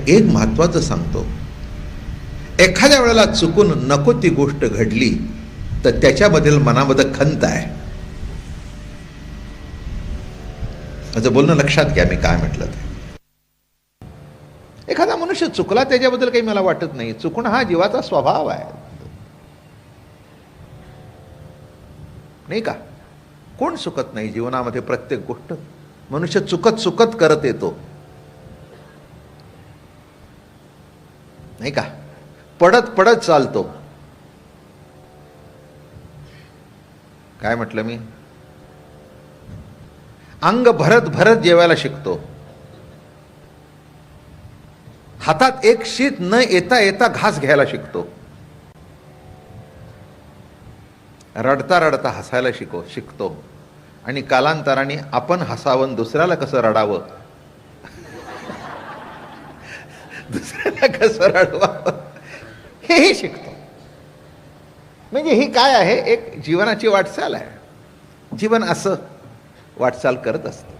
एक महत्त्वाचं सांगतो, एखाद्या वेळेला चुकून नको ती गोष्ट घडली तर त्याच्यामधील मनामध्ये खंत आहे. माझं बोलणं लक्षात घ्या मी काय म्हटलं ते. एखादा मनुष्य चुकला त्याच्याबद्दल काही मला वाटत नाही. चुकणं हा जीवाचा स्वभाव आहे, नाही का? कोण चुकत नाही जीवनामध्ये? प्रत्येक गोष्ट मनुष्य चुकत चुकत करत येतो, नाही का? पडत पडत चालतो. काय म्हटलं मी? अंग भरत भरत जेवायला शिकतो. हातात एक शीत न येता येता घास घ्यायला शिकतो. रडता रडता हसायला शिकतो. आणि कालांतराने आपण हसावं, दुसऱ्याला कसं रडावं, दुसऱ्याला कसं रडवावं हेही शिकतो. म्हणजे ही काय आहे? एक जीवनाची वाटचाल आहे. जीवन असं वाटचाल करत असतं.